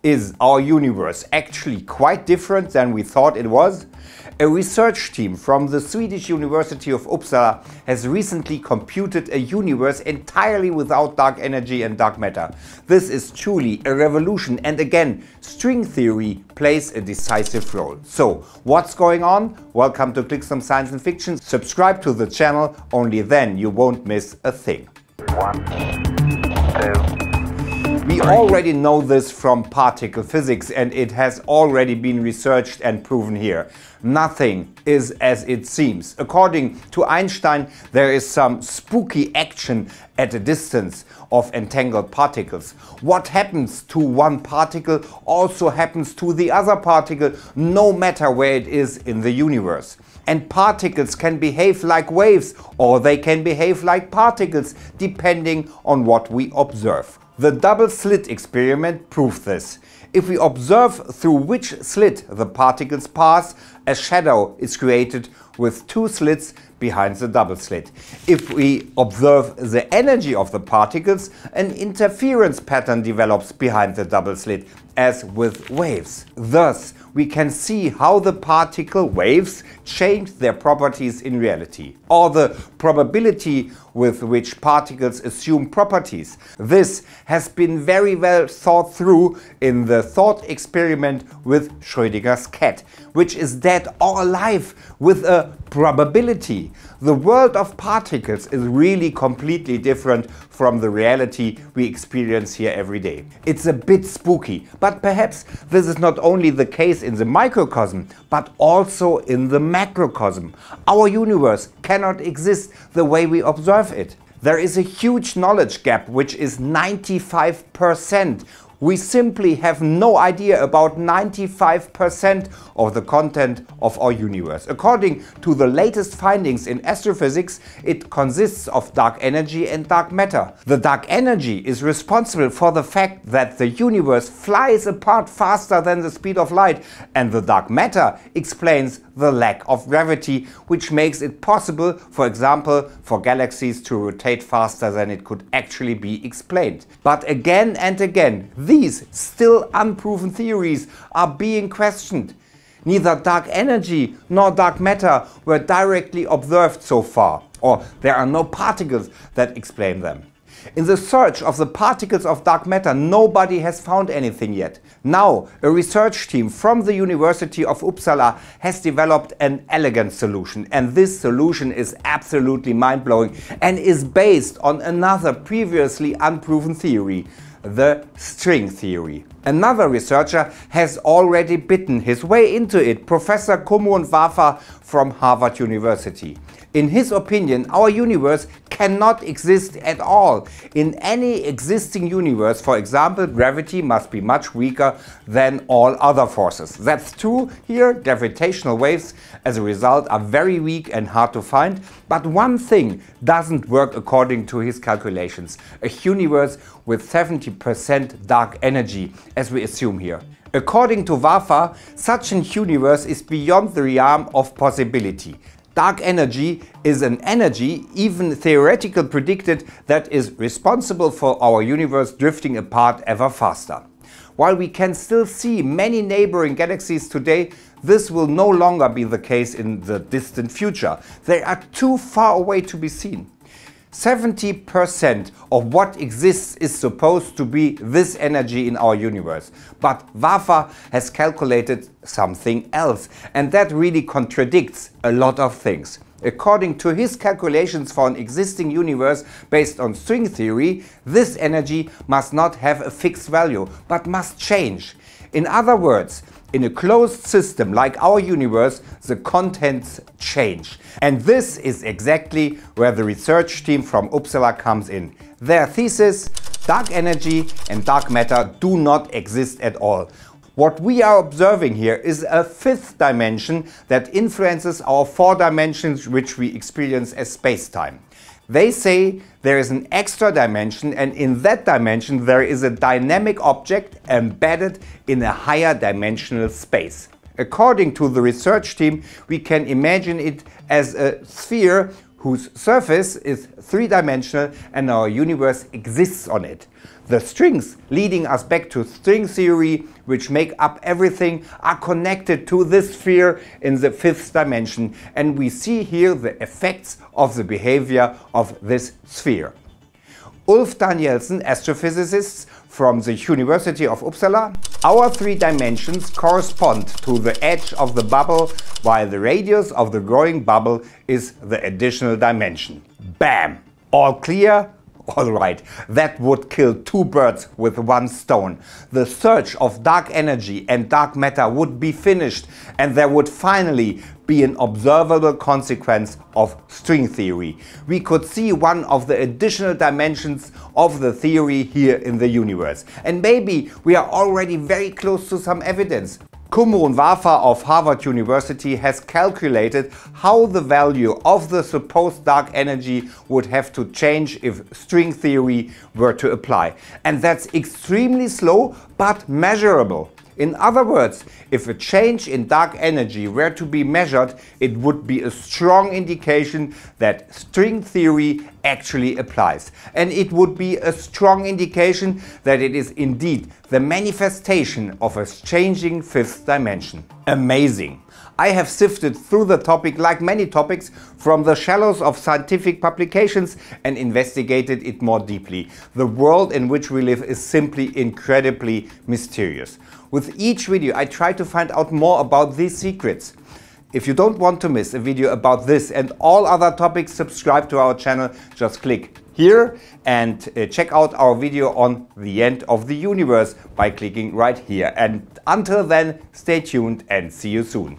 Is our universe actually quite different than we thought it was? A research team from the Swedish University of Uppsala has recently computed a universe entirely without dark energy and dark matter. This is truly a revolution, and again, string theory plays a decisive role. So, what's going on? Welcome to Clixoom Science Fiction. Subscribe to the channel, only then you won't miss a thing. 1, 2. We already know this from particle physics, and it has already been researched and proven here. Nothing is as it seems. According to Einstein, there is some spooky action at a distance of entangled particles. What happens to one particle also happens to the other particle, no matter where it is in the universe. And particles can behave like waves, or they can behave like particles, depending on what we observe. The double slit experiment proved this. If we observe through which slit the particles pass, a shadow is created with two slits behind the double slit. If we observe the energy of the particles, an interference pattern develops behind the double slit, as with waves. Thus, we can see how the particle waves change their properties in reality, or the probability with which particles assume properties. This has been very well thought through in the thought experiment with Schrödinger's cat, which is dead or alive with a probability. The world of particles is really completely different from the reality we experience here every day. It's a bit spooky, but perhaps this is not only the case in the microcosm, but also in the macrocosm. Our universe cannot exist the way we observe it. There is a huge knowledge gap, which is 95%. We simply have no idea about 95% of the content of our universe. According to the latest findings in astrophysics, it consists of dark energy and dark matter. The dark energy is responsible for the fact that the universe flies apart faster than the speed of light, and the dark matter explains the lack of gravity, which makes it possible, for example, for galaxies to rotate faster than it could actually be explained. But again and again, these still unproven theories are being questioned. Neither dark energy nor dark matter were directly observed so far, or there are no particles that explain them. In the search of the particles of dark matter, nobody has found anything yet. Now, a research team from the University of Uppsala has developed an elegant solution, and this solution is absolutely mind-blowing and is based on another previously unproven theory, the string theory. Another researcher has already bitten his way into it, Professor Kirchhoff from Harvard University. In his opinion, our universe cannot exist at all. In any existing universe, for example, gravity must be much weaker than all other forces. That's true here. Gravitational waves, as a result, are very weak and hard to find. But one thing doesn't work according to his calculations: a universe with 70% dark energy, as we assume here. According to Waffer, such an universe is beyond the realm of possibility. Dark energy is an energy, even theoretically predicted, that is responsible for our universe drifting apart ever faster. While we can still see many neighboring galaxies today, this will no longer be the case in the distant future. They are too far away to be seen. 70% of what exists is supposed to be this energy in our universe. But Waffer has calculated something else, and that really contradicts a lot of things. According to his calculations for an existing universe based on string theory, this energy must not have a fixed value, but must change. In other words, in a closed system like our universe, the contents change. And this is exactly where the research team from Uppsala comes in. Their thesis: dark energy and dark matter do not exist at all. What we are observing here is a fifth dimension that influences our four dimensions which we experience as space-time. They say there is an extra dimension, and in that dimension there is a dynamic object embedded in a higher dimensional space. According to the research team, we can imagine it as a sphere whose surface is three-dimensional and our universe exists on it. The strings leading us back to string theory, which make up everything, are connected to this sphere in the fifth dimension, and we see here the effects of the behavior of this sphere. Ulf Danielsen, astrophysicist from the University of Uppsala. Our three dimensions correspond to the edge of the bubble, while the radius of the growing bubble is the additional dimension. Bam! All clear? Alright, that would kill two birds with one stone. The search of dark energy and dark matter would be finished, and there would finally be an observable consequence of string theory. We could see one of the additional dimensions of the theory here in the universe. And maybe we are already very close to some evidence. Kumron Wafa of Harvard University has calculated how the value of the supposed dark energy would have to change if string theory were to apply. And that's extremely slow but measurable. In other words, if a change in dark energy were to be measured, it would be a strong indication that string theory actually applies. And it would be a strong indication that it is indeed the manifestation of a changing fifth dimension. Amazing! I have sifted through the topic like many topics from the shallows of scientific publications and investigated it more deeply. The world in which we live is simply incredibly mysterious. With each video I try to find out more about these secrets. If you don't want to miss a video about this and all other topics, subscribe to our channel. Just click here and check out our video on the end of the universe by clicking right here. And until then, stay tuned and see you soon.